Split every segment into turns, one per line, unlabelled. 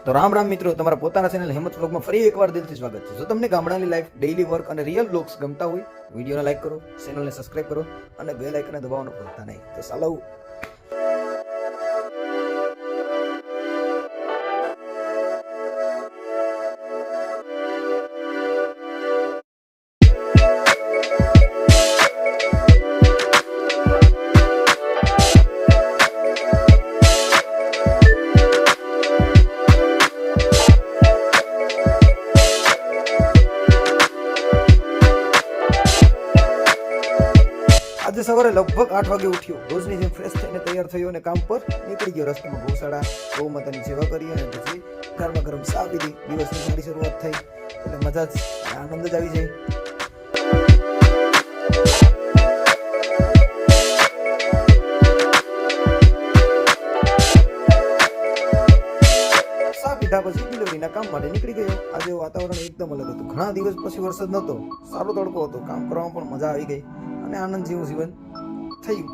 તો રામ રામ મિત્રો, તમારા પોતાના ચેનલ હેમત વ્લોગમાં ફરી એકવાર દિલથી સ્વાગત છે. જો તમને ગામડાની લાઈફ, ડેઈલી વર્ક અને રિયલ વ્લોગ્સ ગમતા હોય, વિડીયોને લાઈક કરો, ચેનલને સબસ્ક્રાઇબ કરો અને બેલ આઇકનને દબાવવાનું ભૂલતા નહીં. તો ચાલો. આજે સવારે લગભગ 8 વાગે ઉઠ્યો. રોજની જેમ ફ્રેશ થઈને તૈયાર થયો અને કામ પર નીકળી ગયો. રસ્તામાં ગૌશાળા, ગૌ માતાની સેવા કરી અને પછી ગરમા ગરમ ચા પીધી. દિવસની સારી શરૂઆત થઈ એટલે મજા જ આનંદ જ આવી જાય. ચા પીધા પછી ડિલિવરીના કામ માટે નીકળી ગયો. આજે વાતાવરણ એકદમ અલગ હતું. ઘણા દિવસ પછી વરસાદ નહોતો, સારો તડકો હતો. કામ કરવામાં પણ મજા આવી ગઈ અને આનંદ જેવું જીવન થયું.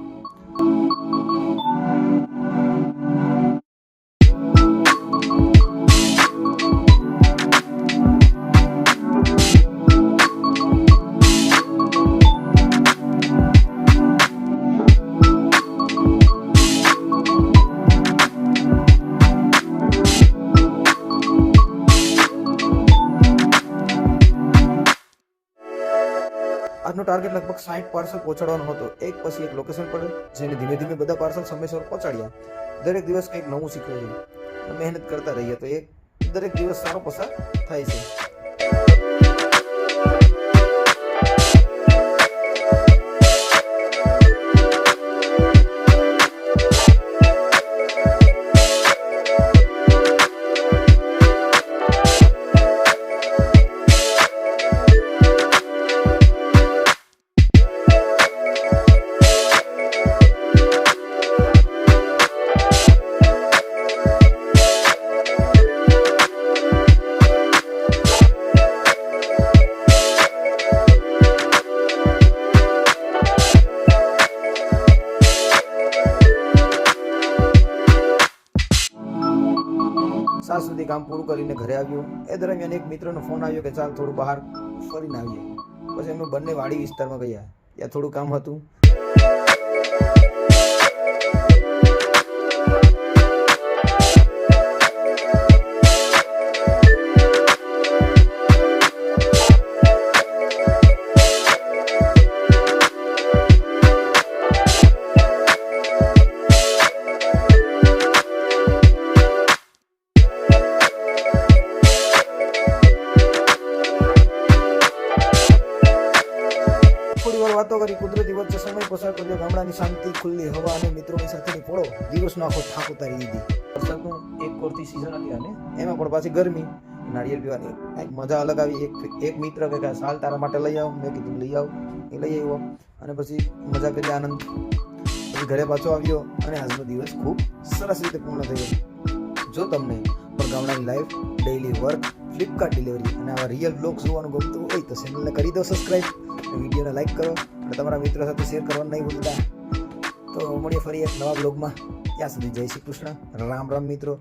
આજનો ટાર્ગેટ લગભગ 60 પાર્સલ પહોંચાડવાનો હતો. એક પછી એક લોકેશન પર જઈને ધીમે ધીમે બધા પાર્સલ સમયસર પહોંચાડ્યા. દરેક દિવસ કંઈક નવું શીખવે છે. મહેનત કરતા રહીએ તો દરેક દિવસ સારો પસાર થાય છે. સાંજ સુધી કામ પૂરું કરીને ઘરે આવ્યો. એ દરમિયાન એક મિત્રનો ફોન આવ્યો કે ચાલ થોડું બહાર ફરીને આવીએ. પછી અમે બંને વાડી વિસ્તારમાં ગયા. ત્યાં થોડું કામ હતું. થોડી વાર વાતો કરી, કુદરતી વચ્ચે સમય પસાર કર્યો. ગામડાની શાંતિ, ખુલ્લી હવા અને મિત્રોની સાથેની પળો દિવસનો આખો થાક ઉતારી દીધી. વરસાદનું એક કોરથી સિઝન હતી અને એમાં પણ પાછી ગરમી. નાળિયેર પીવાની એક મજા અલગ આવી. એક મિત્ર કે સાલ તારા માટે લઈ આવ. મેં કીધું લઈ આવ. એ લઈ આવ્યો અને પછી મજા કરી, આનંદ. પછી ઘરે પાછો આવ્યો અને આજનો દિવસ ખૂબ સરસ રીતે પૂર્ણ થયો. જો તમને પણ ગામડાની life, daily work, Flipkart delivery અને આવા રિયલ બ્લોગ્સ જોવાનું ગમતું હોય તો ચેનલને કરી દો સબસ્ક્રાઈબ, વિડીયોને લાઈક કરો અને તમારા મિત્રો સાથે શેર કરવાનું નહીં ભૂલતા. તો મળીએ ફરી એક નવા બ્લોગમાં. ત્યાં સુધી જય શ્રી કૃષ્ણ. રામ રામ મિત્રો.